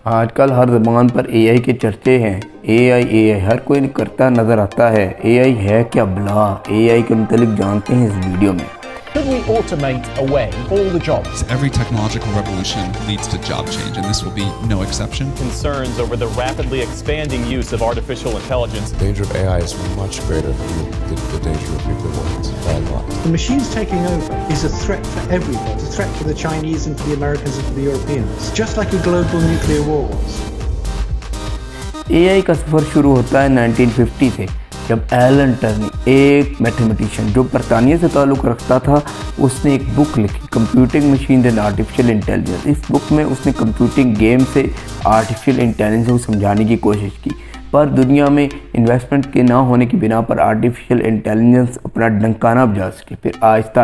आजकल हर ज़बान पर एआई के चर्चे हैं। एआई हर कोई करता नज़र आता है। एआई है क्या भला? एआई के मुतालिक जानते हैं इस वीडियो में। Could we automate away all the jobs? Every technological revolution leads to job change, and this will be no exception. Concerns over the rapidly expanding use of artificial intelligence. The danger of AI is much greater than the danger of nuclear weapons, by a lot. The machines taking over is a threat for everybody. It's a threat for the Chinese and for the Americans and for the Europeans, just like a global nuclear war was. AI का सफ़र शुरू होता है 1950 से, जब Elon टर्नी, एक mathematician जो बरतानिया से ताल्लुक़ रखता था, उसने एक बुक लिखी, computing machine and artificial intelligence. इस बुक में उसने कंप्यूटिंग गेम से आर्टिफिशियल इंटेलिजेंस को समझाने की कोशिश की, पर दुनिया में इन्वेस्टमेंट के ना होने की बिना पर आर्टिफिशियल इंटेलिजेंस अपना डंकाना बजा सके। फिर आहिस्ता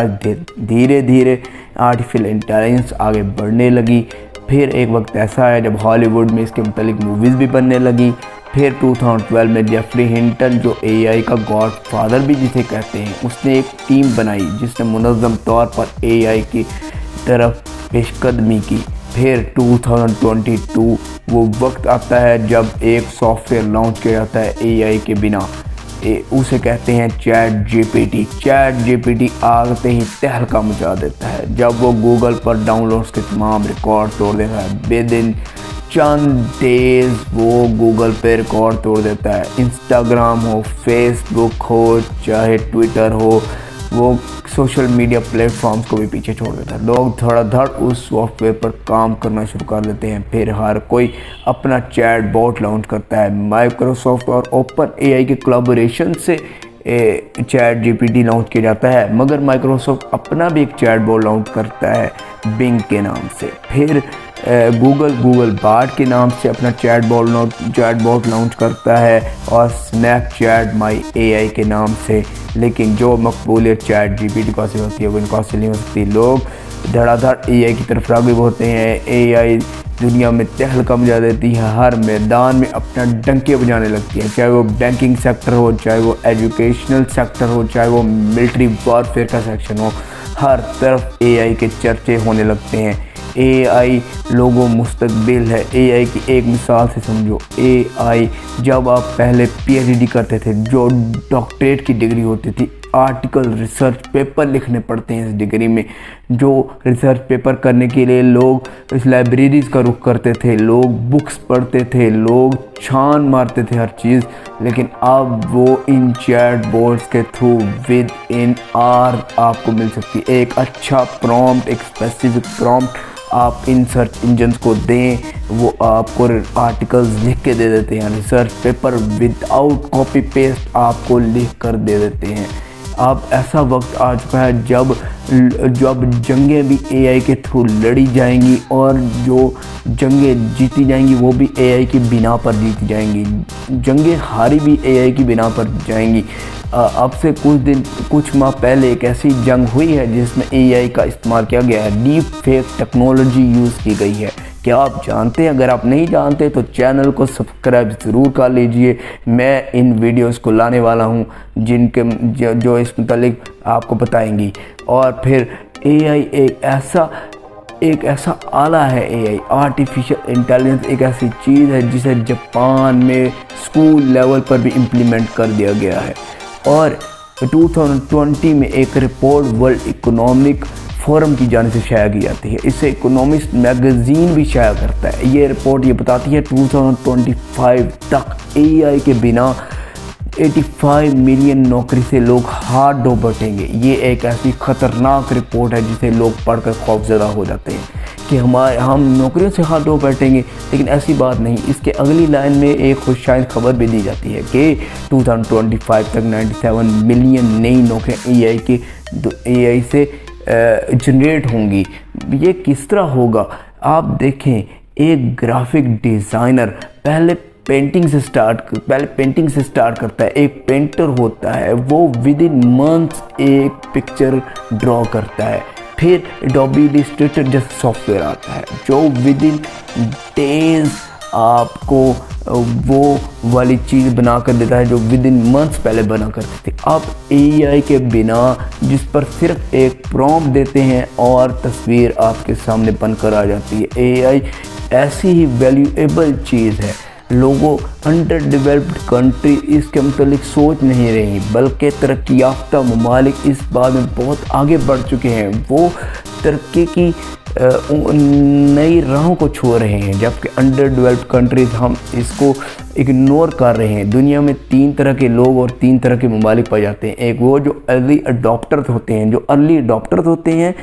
धीरे धीरे आर्टिफिशियल इंटेलिजेंस आगे बढ़ने लगी। फिर एक वक्त ऐसा आया जब हॉलीवुड में इसके मुतालिक मूवीज़ भी बनने लगी। फिर 2012 में जेफरी हिंटन, जो एआई का गॉड फादर भी जिसे कहते हैं, उसने एक टीम बनाई जिसने मुनज़्ज़म तौर पर एआई की तरफ पेशकदमी की। फिर 2022 वो वक्त आता है जब एक सॉफ्टवेयर लॉन्च किया जाता है एआई के बिना, उसे कहते हैं चैट जीपीटी आते ही तहलका मचा देता है जब वो गूगल पर डाउनलोड्स के तमाम रिकॉर्ड तोड़ देता है। विदिन चंद डेज वो गूगल पे रिकॉर्ड तोड़ देता है। इंस्टाग्राम हो, फेसबुक हो, चाहे ट्विटर हो, वो सोशल मीडिया प्लेटफॉर्म्स को भी पीछे छोड़ देता है। लोग धड़ाधड़ उस सॉफ्टवेयर पर काम करना शुरू कर देते हैं। फिर हर कोई अपना चैट बॉट लॉन्च करता है। माइक्रोसॉफ्ट और ओपन एआई के कोलैबोरेशन से चैट जीपीटी लॉन्च किया जाता है, मगर माइक्रोसॉफ्ट अपना भी एक चैट बॉट लॉन्च करता है बिंग के नाम से। फिर गूगल बार्ड के नाम से अपना चैट बॉट लॉन्च करता है, और स्नैपचैट माई एआई के नाम से। लेकिन जो मकबूलियत चैट जीपीटी को हासिल होती है वो इनको हासिल नहीं हो सकती। लोग धड़ाधड़ एआई की तरफ राग़िब होते हैं। एआई दुनिया में तहलका मचा देती है, हर मैदान में अपना डंके बजाने लगती है, चाहे वो बैंकिंग सेक्टर हो, चाहे वो एजुकेशनल सेक्टर हो, चाहे वो मिलिट्री वॉरफेयर का सेक्शन हो। हर तरफ एआई के चर्चे होने लगते हैं। एआई लोगों मुस्तकबिल है। एआई की एक मिसाल से समझो। एआई जब आप पहले पीएचडी करते थे, जो डॉक्टरेट की डिग्री होती थी, आर्टिकल रिसर्च पेपर लिखने पड़ते हैं इस डिग्री में। जो रिसर्च पेपर करने के लिए लोग इस लाइब्रेरीज़ का रुख करते थे, लोग बुक्स पढ़ते थे, लोग छान मारते थे हर चीज़। लेकिन अब वो इन चैट बोर्ड्स के थ्रू विद इन आवर आपको मिल सकती है। एक अच्छा प्रॉम्प्ट, एक स्पेसिफिक प्रॉम्प्ट आप इन सर्च इंजन्स को दें, वो आपको आर्टिकल्स लिख के दे देते हैं। Research paper without copy paste आपको लिख कर दे देते हैं। अब ऐसा वक्त आ चुका है जब जंगें भी एआई के थ्रू लड़ी जाएंगी, और जो जंगें जीती जाएंगी वो भी एआई की बिना पर जीती जाएंगी। जंगें हारी भी एआई की बिना पर जाएंगी। अब से कुछ माह पहले एक ऐसी जंग हुई है जिसमें एआई का इस्तेमाल किया गया है। डीप फेक टेक्नोलॉजी यूज़ की गई है। क्या आप जानते हैं? अगर आप नहीं जानते तो चैनल को सब्सक्राइब ज़रूर कर लीजिए। मैं इन वीडियोस को लाने वाला हूं जो इस मुतालिक आपको बताएंगी। और फिर एआई एक ऐसा आला है। एआई आर्टिफिशियल इंटेलिजेंस एक ऐसी चीज़ है जिसे जापान में स्कूल लेवल पर भी इम्प्लीमेंट कर दिया गया है। और 2020 में एक रिपोर्ट वर्ल्ड इकोनॉमिक फोरम की जानिब से शाया की जाती है। इसे इकोनॉमिस्ट मैगज़ीन भी शाया करता है। ये रिपोर्ट ये बताती है 2025 तक एआई के बिना 85 मिलियन नौकरी से लोग हाथ धो बैठेंगे। ये एक ऐसी ख़तरनाक रिपोर्ट है जिसे लोग पढ़कर खौफज़दा हो जाते हैं कि हम नौकरियों से हाथ धो बैठेंगे। लेकिन ऐसी बात नहीं। इसके अगली लाइन में एक खुशशाइन खबर भी दी जाती है कि 2025 तक 97 मिलियन नई नौकरियाँ एआई से जनरेट होंगी। ये किस तरह होगा? आप देखें, एक ग्राफिक डिज़ाइनर पहले पेंटिंग से स्टार्ट करता है। एक पेंटर होता है, वो विद इन मंथ्स एक पिक्चर ड्रॉ करता है। फिर एडोबी इलस्ट्रेटर जैसा सॉफ्टवेयर आता है जो विद इन डेज आपको वो वाली चीज़ बना कर देता है जो विद इन मंथ्स पहले बना करते थे। अब एआई के बिना, जिस पर सिर्फ एक प्रॉम्प्ट देते हैं और तस्वीर आपके सामने बनकर आ जाती है। एआई ऐसी ही वैल्यूएबल चीज़ है। लोगों अंडर डेवलप्ड कंट्री इसके मतलब सोच नहीं रही, बल्कि तरक्की याफ्ता ममालिक इस बात में बहुत आगे बढ़ चुके हैं। वो तरक्की की नई राहों को छोड़ रहे हैं, जबकि अंडर डेवलप्ड कंट्रीज़ हम इसको इग्नोर कर रहे हैं। दुनिया में 3 तरह के लोग और 3 तरह के ममालिक पाए जाते हैं। एक वो जो अर्ली अडॉप्टर्स होते हैं, जो अर्ली अडॉप्टर्स होते हैं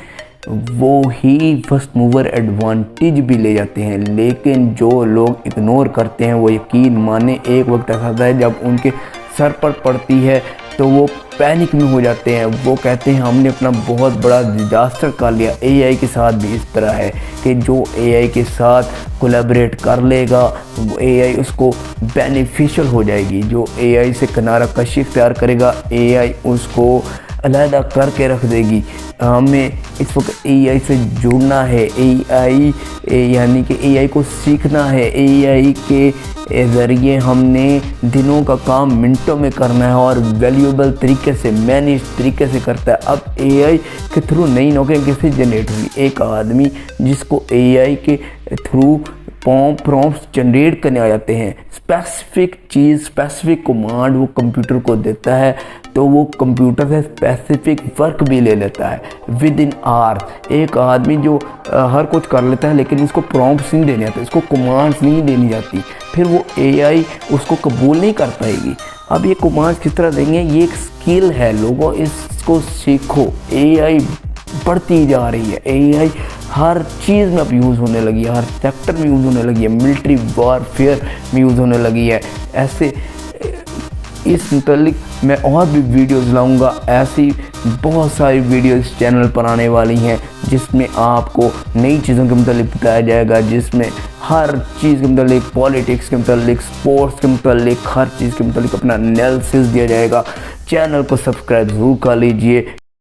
वो ही फर्स्ट मूवर एडवांटेज भी ले जाते हैं, लेकिन जो लोग इग्नोर करते हैं वो यकीन माने एक वक्त ऐसा आता है जब उनके सर पर पड़ती है तो वो पैनिक में हो जाते हैं। वो कहते हैं हमने अपना बहुत बड़ा डिजास्टर कर लिया। एआई के साथ भी इस तरह है कि जो एआई के साथ कोलैबोरेट कर लेगा वो एआई उसको बेनिफिशियल हो जाएगी। जो एआई से किनारा कशी इख्तियार करेगा एआई उसको अलहदा करके रख देगी। हमें इस वक्त एआई से जुड़ना है, एआई यानी कि एआई को सीखना है। एआई के ज़रिए हमने दिनों का काम मिनटों में करना है और वैल्यूएबल तरीके से मैनेज तरीके से करता है। अब एआई के थ्रू नई नौकरियाँ कैसे जनरेट हुई? एक आदमी जिसको एआई के थ्रू प्रॉम्प्ट्स जनरेट करने आ जाते हैं, स्पेसिफिक चीज़ स्पेसिफिक कमांड वो कंप्यूटर को देता है, तो वो कंप्यूटर से स्पेसिफिक वर्क भी ले लेता है विद इन आवर। एक आदमी जो हर कुछ कर लेता है लेकिन उसको प्रॉम्प्ट्स नहीं देने आते, उसको कमांड्स नहीं देनी जाती, फिर वो एआई उसको कबूल नहीं कर पाएगी। अब ये कमांड्स किस तरह देंगे? ये एक स्किल है, लोगों इसको सीखो। एआई बढ़ती जा रही है, एआई हर चीज़ में अब यूज़ होने लगी है, हर सेक्टर में यूज़ होने लगी है, मिलिट्री वॉरफेयर में यूज़ होने लगी है। ऐसे इस मुतल्लिक मैं और भी वीडियोस लाऊंगा। ऐसी बहुत सारी वीडियोस इस चैनल पर आने वाली हैं जिसमें आपको नई चीज़ों के मुतल्लिक बताया जाएगा, जिसमें हर चीज़ के मुतल्लिक, पॉलिटिक्स के मुतल्लिक, स्पोर्ट्स के मुतल्लिक, हर चीज़ के मुतल्लिक अपना एनालिसिस दिया जाएगा। चैनल को सब्सक्राइब ज़रूर कर लीजिए।